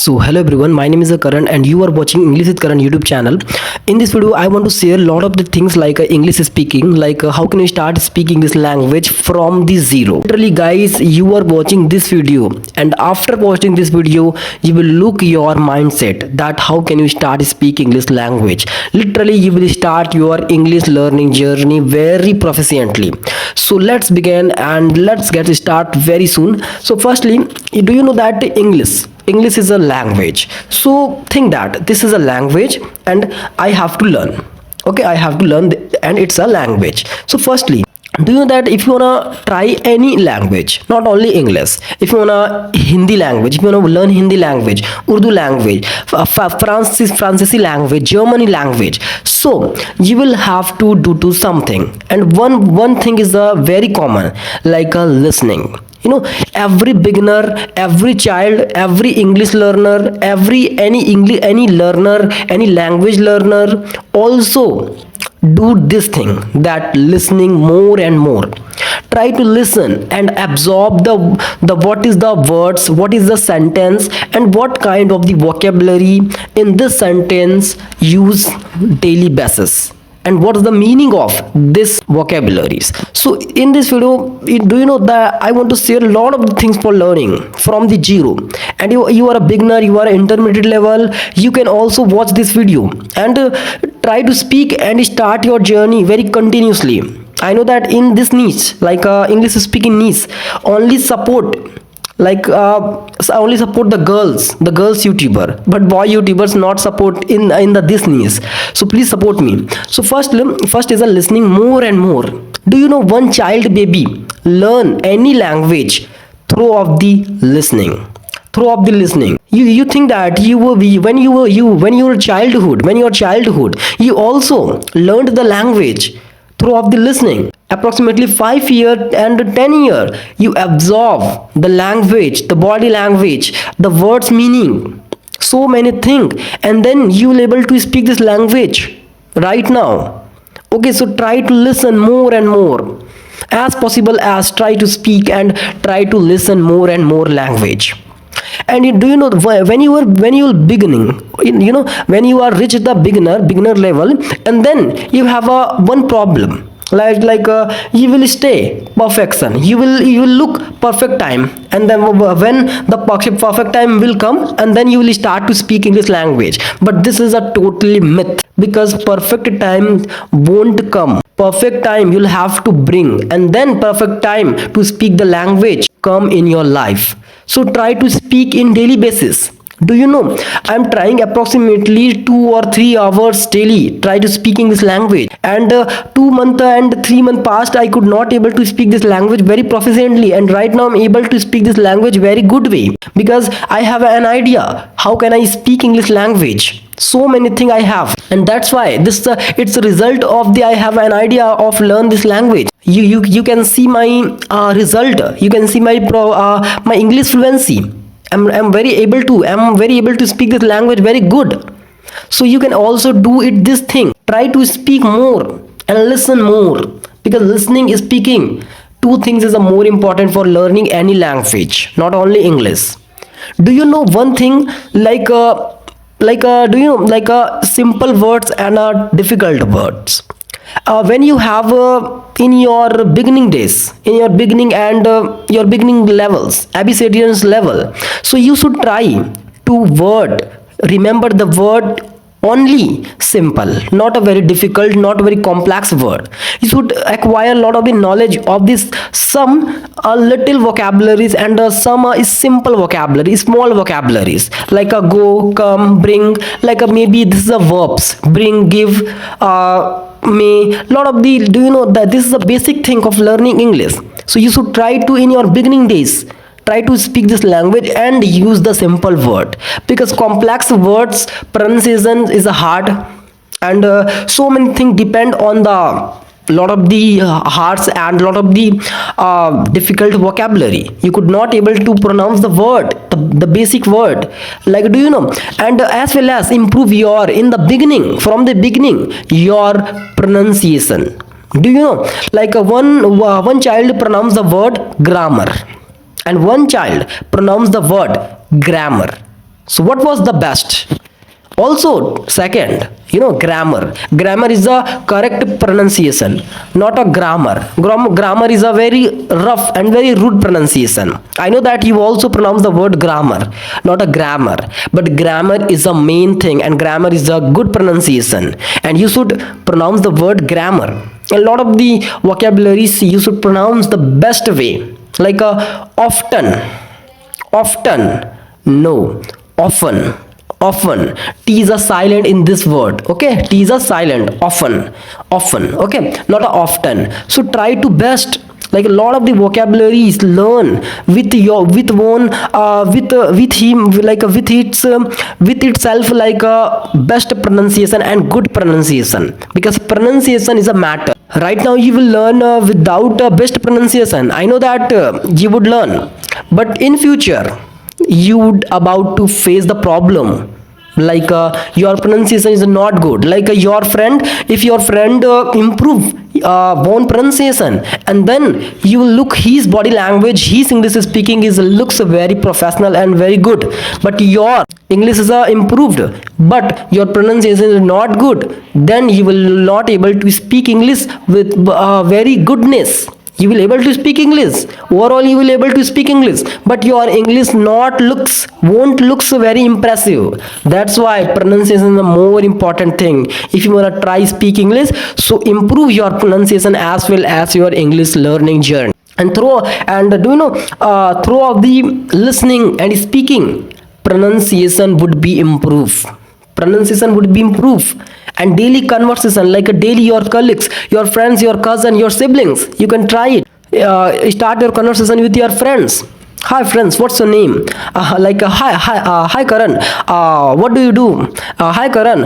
So hello everyone, my name is Karan and you are watching English with Karan YouTube channel. In this video I want to share a lot of the things like English speaking, like how can you start speaking this language from the zero. Literally guys, you are watching this video and after watching this video you will look your mindset that how can you start speaking this language. Literally you will start your English learning journey very proficiently. So let's begin and let's get started very soon. So firstly, do you know that English is a language. So think that this is a language and I have to learn. Okay, I have to learn and it's a language. So firstly, do you know that if you wanna try any language, not only English, if you wanna Hindi language, if you wanna learn Hindi language, Urdu language, Francesi language, Germany language, so you will have to do something. And one thing is very common, like listening. You know, every beginner, every child, every English learner, any learner, any language learner also do this thing, that listening more and more. Try to listen and absorb the what is the words, what is the sentence, and what kind of the vocabulary in this sentence use daily basis, and what is the meaning of this vocabularies. So in this video, do you know that I want to share a lot of things for learning from the zero. And you are a beginner, you are intermediate level, you can also watch this video and try to speak and start your journey very continuously. I know that in this niche, like English speaking niche, only support only support the girls YouTuber, but boy YouTubers not support in the this niche. So please support me. So first is a listening more and more. Do you know one child baby learn any language through of the listening? Through of the listening. You think that you were when your childhood you also learned the language through of the listening. Approximately 5 years and 10 years you absorb the language, the body language, the words meaning, so many things, and then you will able to speak this language right now. Okay, so try to listen more and more, as possible as try to speak and try to listen more and more language. And do you know, when you are beginning, you know, when you are reach the beginner level, and then you have a one problem, you will stay perfection, you will look perfect time, and then when the perfect time will come, and then you will start to speak English language. But this is a totally myth, because perfect time won't come. Perfect time you'll have to bring, and then perfect time to speak the language come in your life. So try to speak in daily basis. Do you know, I'm trying approximately 2 or 3 hours daily try to speaking this language, and 2 month and 3 month past I could not able to speak this language very proficiently, and right now I'm able to speak this language very good way, because I have an idea how can I speak English language. So many things I have, and that's why this it's a result of the I have an idea of learn this language. You can see my result, you can see my my English fluency. I'm very able to speak this language very good. So you can also do it this thing. Try to speak more and listen more, because listening is speaking, two things is more important for learning any language, not only English. Do you know one thing, do you know, simple words and difficult words? When you have in your beginning days, in your beginning and your beginning levels, ABCDs level, so you should try to remember the word only simple, not a very difficult, not very complex word. You should acquire a lot of the knowledge of this, some little vocabularies, and some is simple vocabulary, small vocabularies, like a go, come, bring, maybe this is a verbs, bring, give, may, lot of the, do you know that this is a basic thing of learning English. So you should try to in your beginning days try to speak this language and use the simple word, because complex words pronunciation is hard, and so many things depend on the lot of the hearts and lot of the difficult vocabulary. You could not able to pronounce the word, the basic word, like, do you know, and as well as improve your in the beginning, from the beginning, your pronunciation. Do you know, like one child pronounce the word grammar, and one child pronounce the word grammar. So what was the best? Also, second, grammar is the correct pronunciation, not a grammar. Grammar is a very rough and very rude pronunciation. I know that you also pronounce the word grammar, not a grammar, but grammar is the main thing, and grammar is a good pronunciation, and you should pronounce the word grammar. A lot of the vocabularies you should pronounce the best way, like often, no, often. T is a silent in this word. Okay, T is a silent. Often. Okay, not a often. So try to best, like a lot of the vocabulary is learn with him, like with itself, like a best pronunciation and good pronunciation, because pronunciation is a matter. Right now you will learn without best pronunciation. I know that you would learn, but in future you would about to face the problem, like your pronunciation is not good, like your friend, if your friend improve one pronunciation, and then you will look his body language, his English speaking is looks very professional and very good, but your English is improved, but your pronunciation is not good, then you will not able to speak English with very goodness. You will able to speak English, overall you will able to speak English, but your English not won't looks very impressive. That's why pronunciation is the more important thing. If you want to try speak English, so improve your pronunciation as well as your English learning journey. And throughout the listening and speaking, pronunciation would be improved, and daily conversation, like a daily your colleagues, your friends, your cousin, your siblings, you can try it. Start your conversation with your friends. Hi friends, what's your name? Hi Karan, what do you do? Hi Karan,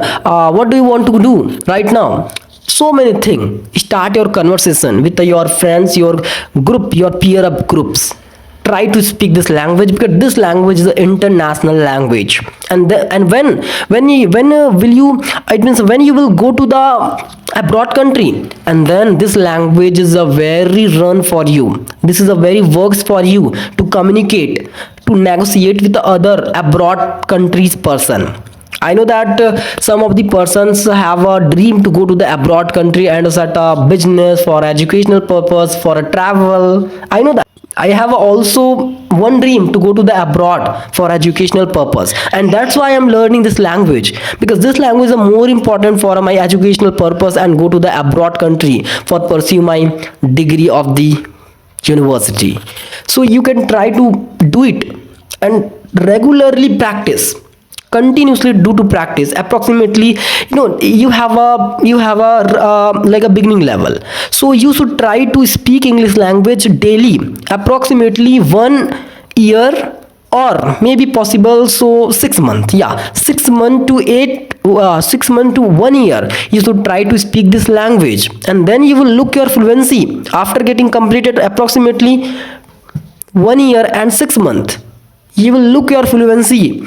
what do you want to do right now? So many things. Start your conversation with your friends, your group, your peer up groups. Try to speak this language, because this language is an international language. And will you, it means when you will go to the abroad country, and then this language is a very run for you, this is a very works for you to communicate, to negotiate with the other abroad countries person. I know that some of the persons have a dream to go to the abroad country and set a business for educational purpose, for a travel. I know that. I have also one dream to go to the abroad for educational purpose, and that's why I'm learning this language, because this language is more important for my educational purpose, and go to the abroad country for pursue my degree of the university. So you can try to do it and regularly practice, continuously do to practice. Approximately, you have a like a beginning level, so you should try to speak English language daily, approximately 1 year, or maybe possible so 6 months. Yeah, 6 months to 6 months to 1 year, you should try to speak this language, and then you will look your fluency after getting completed approximately 1 year and 6 months. You will look your fluency,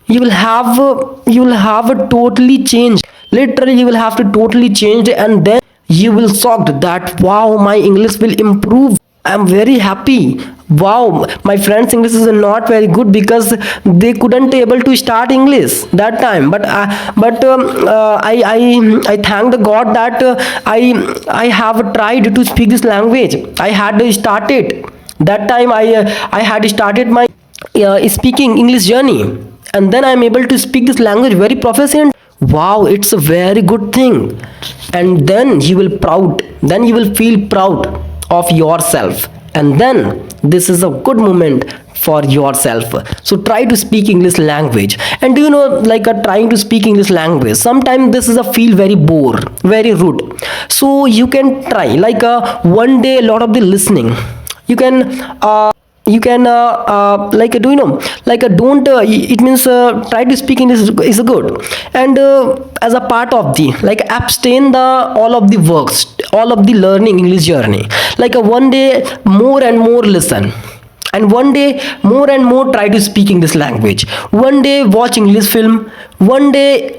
you will have a totally changed, literally you will have to totally change, and then you will shocked that wow, my English will improve. I'm very happy. Wow, my friends English is not very good, because they couldn't able to start English that time, but I thank the God that I have tried to speak this language. I had started that time, I had started my speaking English journey, and then I'm able to speak this language very proficient. Wow, it's a very good thing. And then you will feel proud of yourself, and then this is a good moment for yourself. So try to speak English language. And like trying to speak English language, sometimes this is a feel very bore, very rude, so you can try like one day a lot of the listening. You can like don't it means try to speak English is good, and as a part of the like abstain the all of the works, all of the learning English journey, like one day more and more listen, and one day more and more try to speak English language. One day watch English film, one day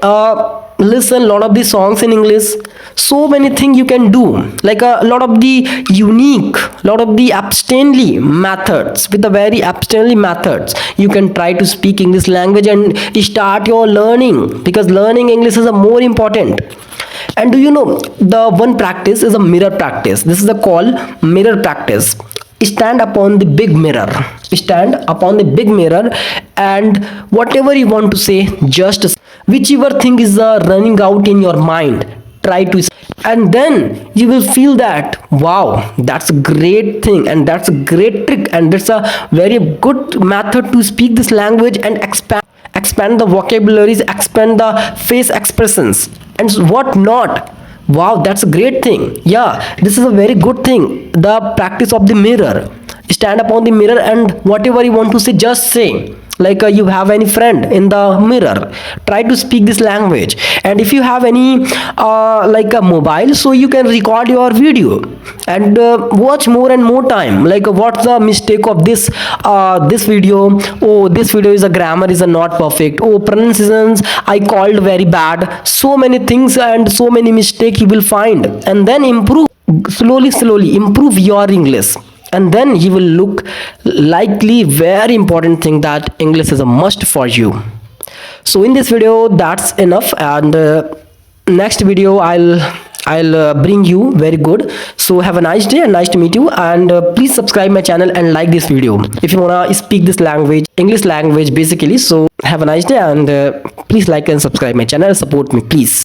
listen lot of the songs in English. So many things you can do, like a lot of the unique, lot of the abstinently methods, with the very abstinently methods you can try to speak English language and start your learning, because learning English is a more important. And do you know, the one practice is a mirror practice. This is a call mirror practice. Stand upon the big mirror, stand upon the big mirror, and whatever you want to say, just whichever thing is running out in your mind, try to, and then you will feel that wow, that's a great thing, and that's a great trick, and that's a very good method to speak this language and expand the vocabularies, expand the face expressions and what not. Wow, that's a great thing. Yeah, this is a very good thing, the practice of the mirror. Stand upon the mirror and whatever you want to say, just say, like you have any friend in the mirror, try to speak this language. And if you have any like a mobile, so you can record your video and watch more and more time, like what's the mistake of this video. Oh, this video is a grammar is a not perfect. Oh, pronunciations I called very bad. So many things and so many mistake you will find, and then improve slowly improve your English, and then you will look likely very important thing that English is a must for you. So in this video that's enough, and next video I'll bring you very good. So have a nice day and nice to meet you, and please subscribe my channel and like this video if you wanna speak this language, English language basically. So have a nice day, and please like and subscribe my channel, support me please.